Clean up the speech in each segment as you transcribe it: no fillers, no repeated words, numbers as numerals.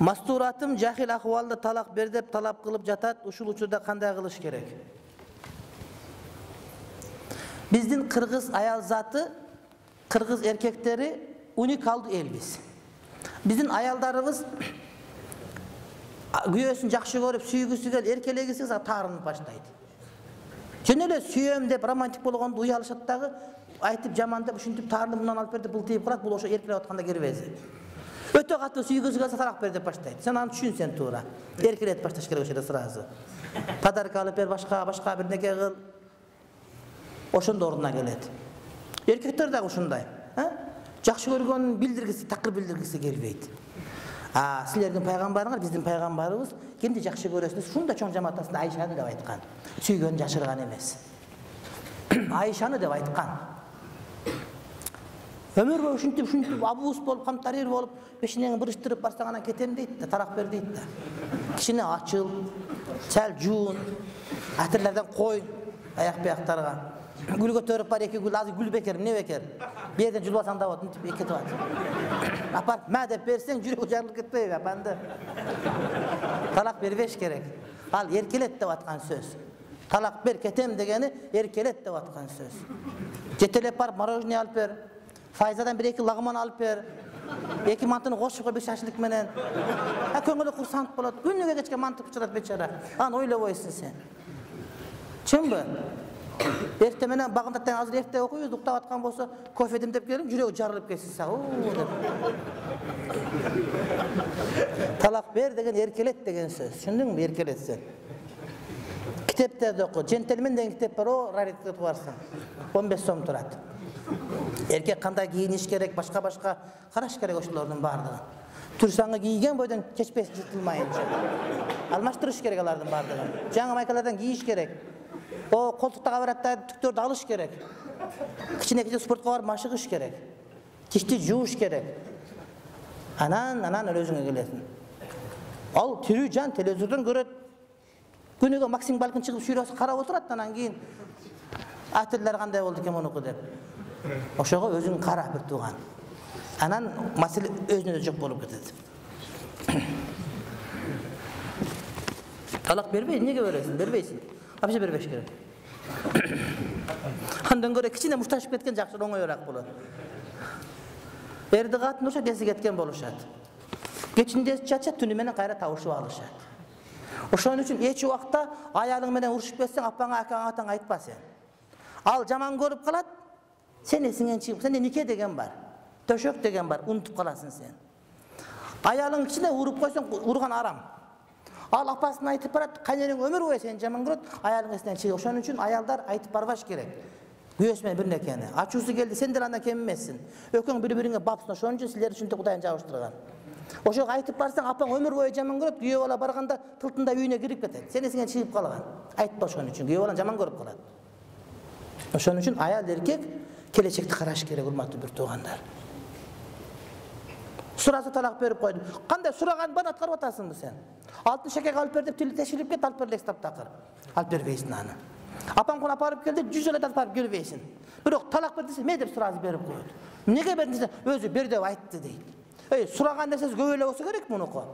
Masturatım jahil ahvalda talak ber dep talap kılıp jatat, uşul учурда кандай кылыш керек? Биздин кыргыз аял заты, кыргыз эркектери уникалдуу эл биз. Биздин аялдарыбыз күйөөсүн жакшы көрүп, сүйгүсү келип, эркелегиси келсе таарынып баштайт. Жөн эле сүйөм деп романтик болгондо уялышат дагы, айтып жамандап, ушинтип таарынып мындан алып берди, бул тийип калат, бул ошо эркелеп атканда кирбези. Өтө катуу сүйгүсү келсе талак бер деп баштайт. Сен аны түшүнсөң туура. Эркелетип башташ керек ошо сразу. Подарка алып бер, башка бир неке кыл. Ошондо ордуна келет. Эркектер дагы ушундай, жакшы көргөнүн билдиргиси, такыр билдиргиси келбейт. Силердин пайгамбарыңар, биздин пайгамбарыбыз кимди жакшы көрөсүңүз? Ушундай чоң жамаатасында Айшаны деп айткан. Сүйгөнүн жашырган эмес. Айшаны деп айткан. Ömür boyu ушинтип абуус болуп, камтарир болуп, бешинеңи бырыштырып барсаң анан кетем дейт да, тарак бер дейт да. Кичине ачыл, сәл жуун, атырлардан кой, аяк-бияктарга. Гүл көтөрүп бар, эки гүл, азыр гүл бекер, эмне бекер? Бу жерден жулбасаң да болот, мынтип кетип атат. Апарып мә деп берсең, жүрөгү жарылып кетпейби, апанды? Талак бербеш керек. Ал эркелет деп аткан сөз. Талак бер кетем дегени эркелет деп аткан сөз. Жетелеп барып мороженое алып бер. Файзадан bir-iki лагман алып бер. Эки мантыны кошуп кой, бир шашлык менен. Көңүлү курсант болот. Күнүгө кечке мантып чырат бечара. Аны ойлобойсуң сен. Чынбы? Эрте менен багындаттан азыр эрте окуйбуз, уктап аткан болсо, кофе демдеп келип, жүрөгү жарылып кетсин сага. Талак бер деген эркелет деген сөз. Түшүндүңбү, эркелет сен. Китептерди оку. Джентльмен деген китеп бар, о, раритет барсың. 15 сом турат. Эркек кандай кийиниш керек, башка караш керек ошолордун баардыгын. Турсаңы кийген бойдон чечпес жыртылмайынча. Алмаштырыш керек алардын баардыгын. Жаңы майкалардан кийиш керек. О, колтуктага барат да түктөрдү алыш керек. Кичине спортко барып машыгыш керек. Тишти жууш керек. Анан өзүңө келесиң. Ал тирүү жан телевизордон көрөт. Күнүгө Максим Балкин чыгып шүйрөсү карап отурат, анан кийин атырлар кандай болду экен мунуку деп. Ошого өзүң кара бир тууган. Анан маселе өзүнө жок болуп кетет. Талак бербей, эмнеге бересиң? Бербейсиң. Вообще бербеш керек. Андан көрө кичине мушташып кеткен жакшы, оңоюраак болот. Эрди катын ошо дези кеткен болушат. Кечинде чачат, түнү менен кайра табышып алышат. Ошон үчүн эч убакта аялың менен урушуп кетсең, апаңа, акаңа, атаңа айтпа сен. Ал жаман көрүп калат. Sen esinden çıkıp, sende nike degen var, döşök degen var, unutup kalasın sen. Ayalın içine vurup koysan, vurgan aram. Al apasına aytıp barat, kaynerin ömür boyu sen jaman görüp, ayalın esinden çıkıp. Şunun için ayallar aytıp barbaş gerek. Güyösmen bir nekeni. Açusu geldi, sen de landa kemmesin. Ökün biri-birine babsın, şunun için sizleri için de Kudayın çağıştırgan. Oşo aytıp barsan, apan ömür boyu jaman görüp, güyö ola barganda tıltında üyüne girip ketet. Sen esinden çıkıp kalgan. Aytpa şunun için, güyö olan jaman görüp kalat. Şunun için ayal erkek келечекти караш керек, урматтуу бир туугандар. Сурасы талак берип койду. Кандай сураганды аткарып атасыңбы сен? Алтын шекек алып бер деп тили тешилип кет, алып бер лектап такыр. Алып бербейсиң аны. Апам кон апарып келди, 100 жолу алып келбейсиң. Бирок талак бер десе, ме деп сурасы берип койду. Эмнеге бердиң десе, өзү бер деп айтты дейт. Сураган нерсеси көп эле болсо керек мунуку.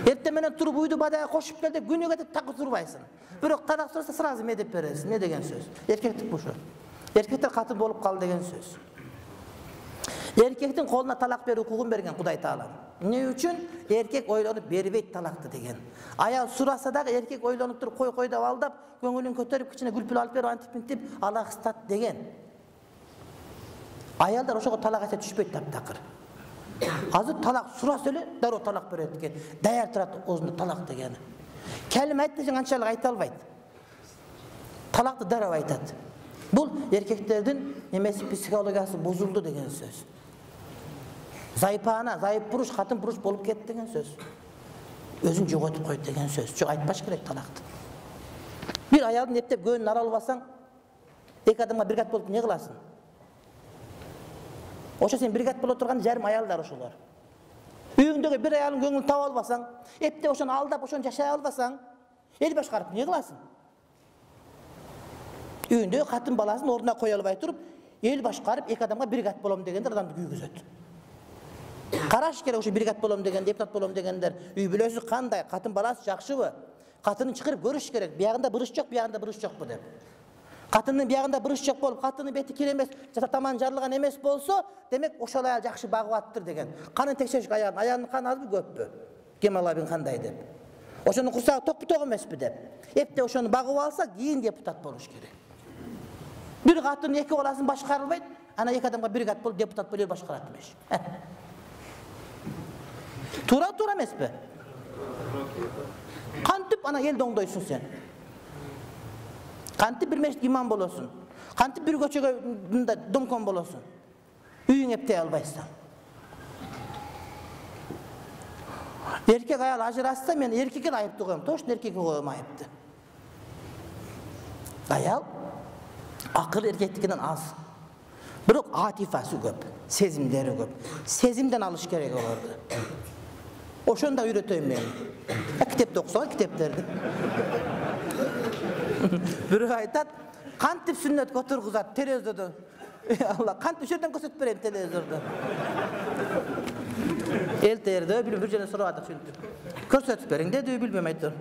Эрте менен туруп уйду бадайга кошуп кел деп күнүгө деп такыр турбайсың. Бирок талак сураса сразу ме деп бересиң. Не деген сөз? Эркектик бушу. Эркектер каты болуп калды деген сөз. Эркектин колуна талак берүү укугун берген Кудай Таала. Эмне үчүн? Эркек ойлонуп бербейт талакты деген. Аял сураса дагы эркек ойлонуп туруп кой деп алдап, көңүлүн көтөрүп, кичине гүлпүл алып берип антип-мынтип ала кыстат деген. Аялдар ошого талак айта түшпөйт таптакыр. Азыр талак сураса эле дароо талак берет экен. Даяр турат өзүнө талак дегени. Келим айт десең анчалык айта албайт. Талакты дароо айтат. Бұл еркектердің немесе психологиясы бозулду деген сөз. Зайыпана, зайып буруш, катын буруш болуп кетти деген сөз. Өзүн жоготуп койду деген сөз. Жок, айтпаш керек талакты. Бир аялдын эптеп көңүнүн ала албасаң, эки адамга бир кат болуп не кыласың? Ошо сен бир кат боло турган жарым аялдар ошолор. Үйүңдөгү бир аялдын көңүлүн таап албасаң, эптеп ошону алдап, ошону жашай албасаң, эл башкарып не кыласың? Үйүндө катын баласын ордуна кое албай туруп, el başkarıp iki adamga brigat bolam degende adamды küygüzöt. Karaş kerek uşu brigat bolam degen, deputat bolam degenler üy bülösü kanday, katın balası jakşыбы? Katıны çıkırıp görüş gerek. Biyagında bırış yok, biyagında bırış yok bu dep. Katının biyagında bırış yok bolup, katının beti kiremez, taman jarılgan emes bolsa, demek oşol ayal jakşı bagып attır degen. Kanın tekşeşik ayağın, ayağının kanı azbı köppü? Kemal abin kanday dep. Oşonun kursağı tok bu tok emespi dep. Hepte oşonu bagып alsa, keyin deputat boluş gerek. Bir katının iki olasın başkarılbaydı, ana iki adamga bir kat bolup deputat bolup başkaratmış. Tura emespi? Kantip ana el doңdoysun sen. Kantip bir meşit imam bolosun. Kantip bir köçöge domkon bolosun. Üyün eptey albaysan. Erkek ayal ajırasa men erkekке ayıpты koyum. Toşun erkekке koyum ayıpты. Ayal akıl erkektikinden az. Biroq atifası köp, sezimleri köp. Sezimden alış gerek olurdu. Oşonu da üretöyüm ben. Kitap okusa kitaplardı. Biri aytat, kantip sünnet götürgüzat televizyonda. Allah, kantip şerden gösterip bereyim televizyonda. El terdi, bir jene soradı çünkü. Gösterip berin dedi, bilmem aytdı.